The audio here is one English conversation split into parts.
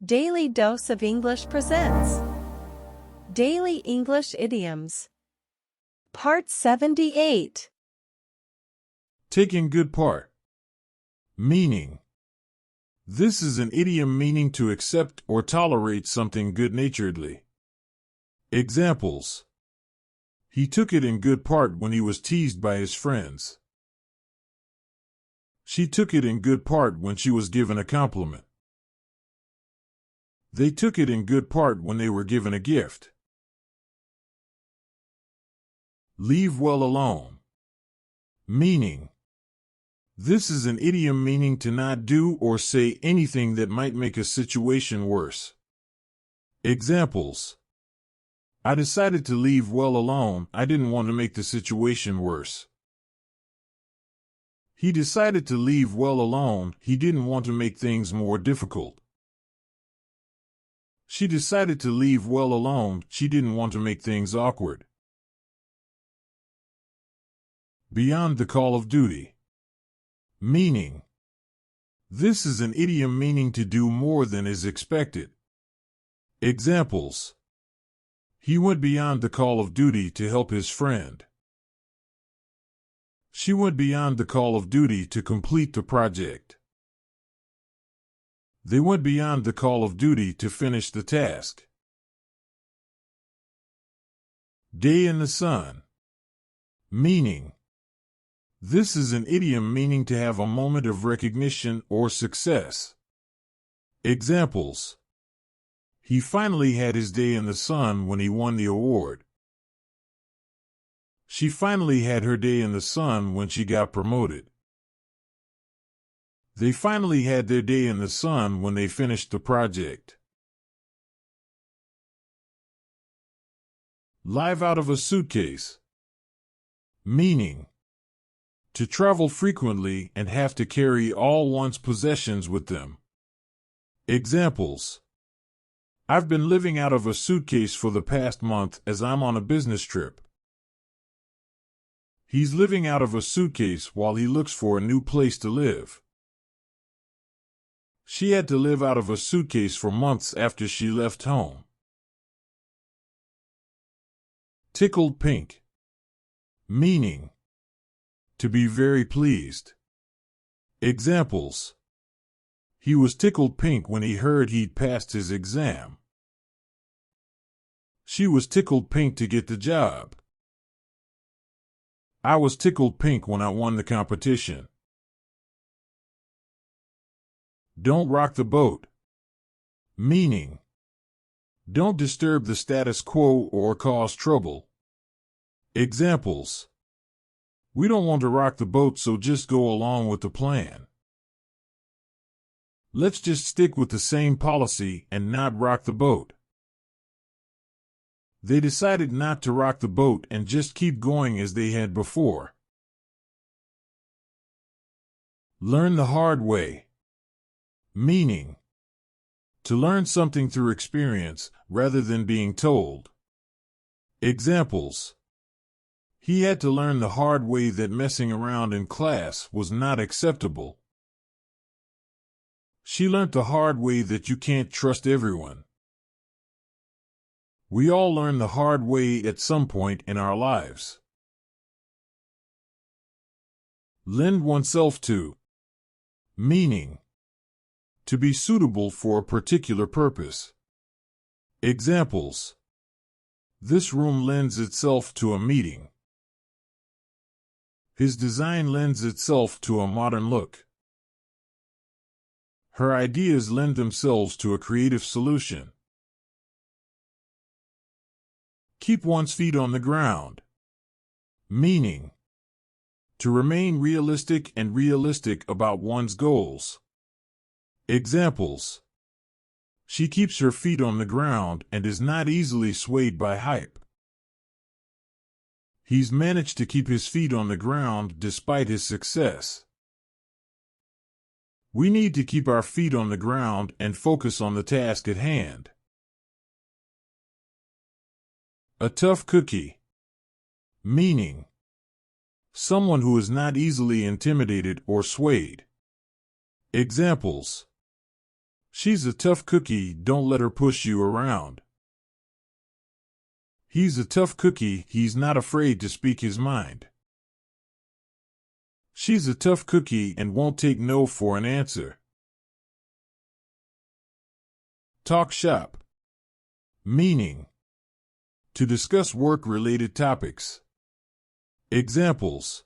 Daily Dose of English presents Daily English Idioms. Part 78. Taking good part. Meaning. This is an idiom meaning to accept or tolerate something good-naturedly. Examples. He took it in good part when he was teased by his friends. She took it in good part when she was given a compliment. They took it in good part when they were given a gift. Leave well alone. Meaning. This is an idiom meaning to not do or say anything that might make a situation worse. Examples. I decided to leave well alone. I didn't want to make the situation worse. He decided to leave well alone. He didn't want to make things more difficult. She decided to leave well alone. She didn't want to make things awkward. Beyond the call of duty. Meaning. This is an idiom meaning to do more than is expected. Examples. He went beyond the call of duty to help his friend. She went beyond the call of duty to complete the project. They went beyond the call of duty to finish the task. Day in the sun. Meaning. This is an idiom meaning to have a moment of recognition or success. Examples. He finally had his day in the sun when he won the award. She finally had her day in the sun when she got promoted. They finally had their day in the sun when they finished the project. Live out of a suitcase. Meaning. To travel frequently and have to carry all one's possessions with them. Examples. I've been living out of a suitcase for the past month as I'm on a business trip. He's living out of a suitcase while he looks for a new place to live. She had to live out of a suitcase for months after she left home. Tickled pink. Meaning. To be very pleased. Examples. He was tickled pink when he heard he'd passed his exam. She was tickled pink to get the job. I was tickled pink when I won the competition. Don't rock the boat. Meaning. Don't disturb the status quo or cause trouble. Examples. We don't want to rock the boat, so just go along with the plan. Let's just stick with the same policy and not rock the boat. They decided not to rock the boat and just keep going as they had before. Learn the hard way. Meaning. To learn something through experience rather than being told. Examples. He had to learn the hard way that messing around in class was not acceptable. She learned the hard way that you can't trust everyone. We all learn the hard way at some point in our lives. Lend oneself to. Meaning. To be suitable for a particular purpose. Examples. This room lends itself to a meeting. His design lends itself to a modern look. Her ideas lend themselves to a creative solution. Keep one's feet on the ground. Meaning. To remain realistic and realistic about one's goals. Examples. She keeps her feet on the ground and is not easily swayed by hype. He's managed to keep his feet on the ground despite his success. We need to keep our feet on the ground and focus on the task at hand. A tough cookie. Meaning. Someone who is not easily intimidated or swayed. Examples. She's a tough cookie, don't let her push you around. He's a tough cookie, he's not afraid to speak his mind. She's a tough cookie and won't take no for an answer. Talk shop. Meaning: to discuss work-related topics. Examples: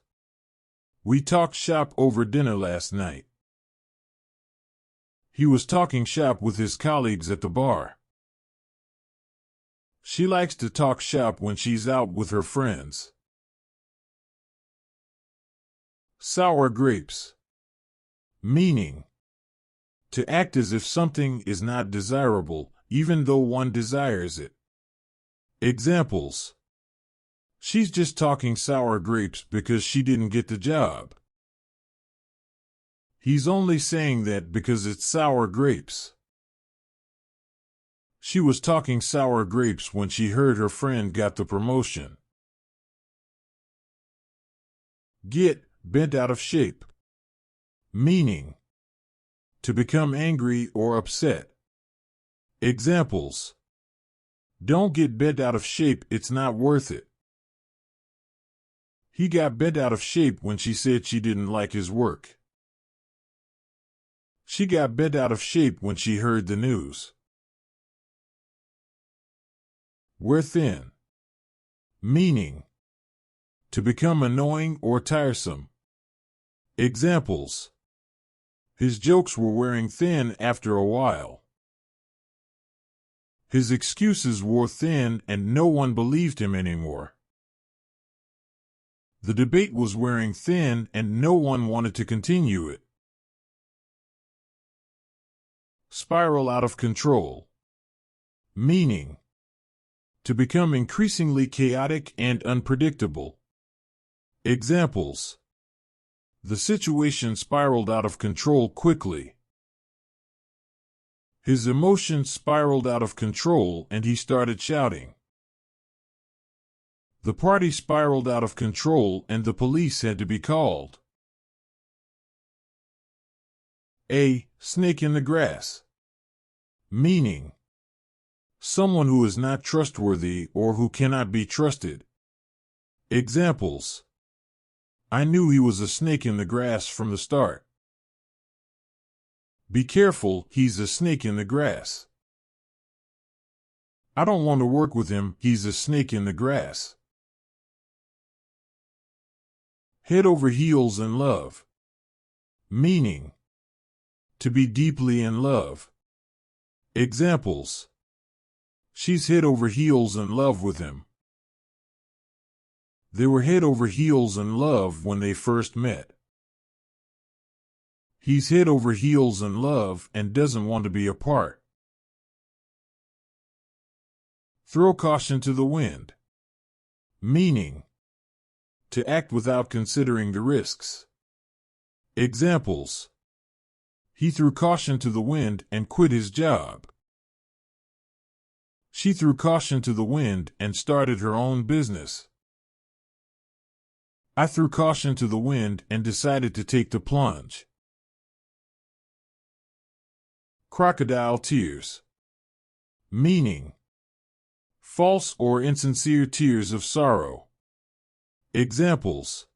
we talked shop over dinner last night. He was talking shop with his colleagues at the bar. She likes to talk shop when she's out with her friends. Sour grapes. Meaning: to act as if something is not desirable, even though one desires it. Examples: she's just talking sour grapes because she didn't get the job. He's only saying that because it's sour grapes. She was talking sour grapes when she heard her friend got the promotion. Get bent out of shape. Meaning: to become angry or upset. Examples: don't get bent out of shape, it's not worth it. He got bent out of shape when she said she didn't like his work. She got bent out of shape when she heard the news. Wear thin. Meaning: to become annoying or tiresome. Examples: his jokes were wearing thin after a while. His excuses wore thin and no one believed him anymore. The debate was wearing thin and no one wanted to continue it. Spiral out of control. Meaning: to become increasingly chaotic and unpredictable. Examples: the situation spiraled out of control quickly. His emotions spiraled out of control and he started shouting. The party spiraled out of control and the police had to be called. A snake in the grass. Meaning: someone who is not trustworthy or who cannot be trusted. Examples: I knew he was a snake in the grass from the start. Be careful, he's a snake in the grass. I don't want to work with him, he's a snake in the grass. Head over heels in love. Meaning: to be deeply in love. Examples: she's head over heels in love with him. They were head over heels in love when they first met. He's head over heels in love and doesn't want to be apart. Throw caution to the wind. Meaning: to act without considering the risks. Examples: he threw caution to the wind and quit his job. She threw caution to the wind and started her own business. I threw caution to the wind and decided to take the plunge. Crocodile tears. Meaning: false or insincere tears of sorrow. Examples: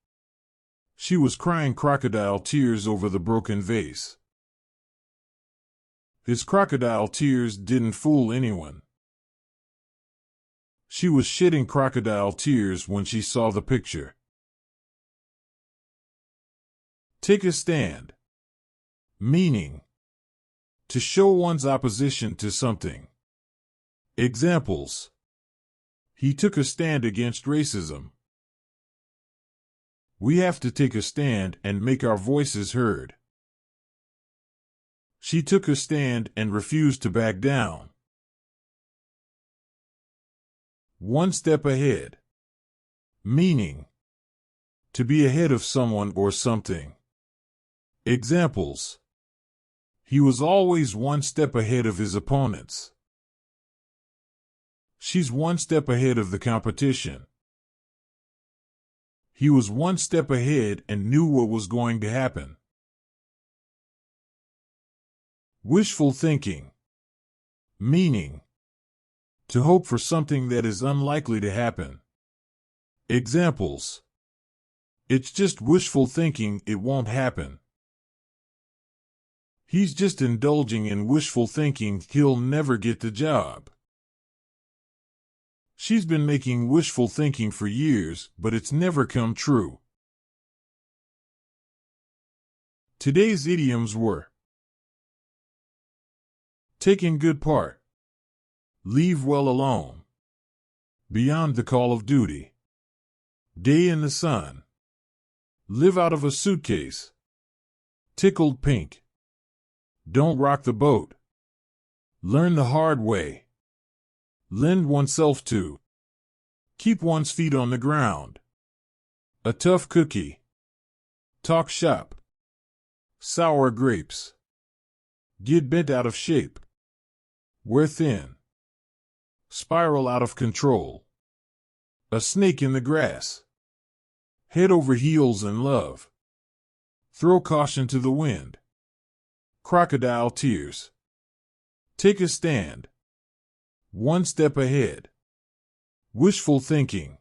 she was crying crocodile tears over the broken vase. His crocodile tears didn't fool anyone. She was shedding crocodile tears when she saw the picture. Take a stand. Meaning: to show one's opposition to something. Examples: he took a stand against racism. We have to take a stand and make our voices heard. She took a stand and refused to back down. One step ahead. Meaning: to be ahead of someone or something. Examples: he was always one step ahead of his opponents. She's one step ahead of the competition. He was one step ahead and knew what was going to happen. Wishful thinking. Meaning: to hope for something that is unlikely to happen. Examples: it's just wishful thinking it won't happen. He's just indulging in wishful thinking he'll never get the job. She's been making wishful thinking for years, but it's never come true. Today's idioms were: take in good part, leave well alone, beyond the call of duty, day in the sun, live out of a suitcase, tickled pink, don't rock the boat, learn the hard way, lend oneself to, keep one's feet on the ground, a tough cookie, talk shop, sour grapes, get bent out of shape, wear thin, spiral out of control, a snake in the grass, head over heels in love, throw caution to the wind, crocodile tears, take a stand, one step ahead, wishful thinking.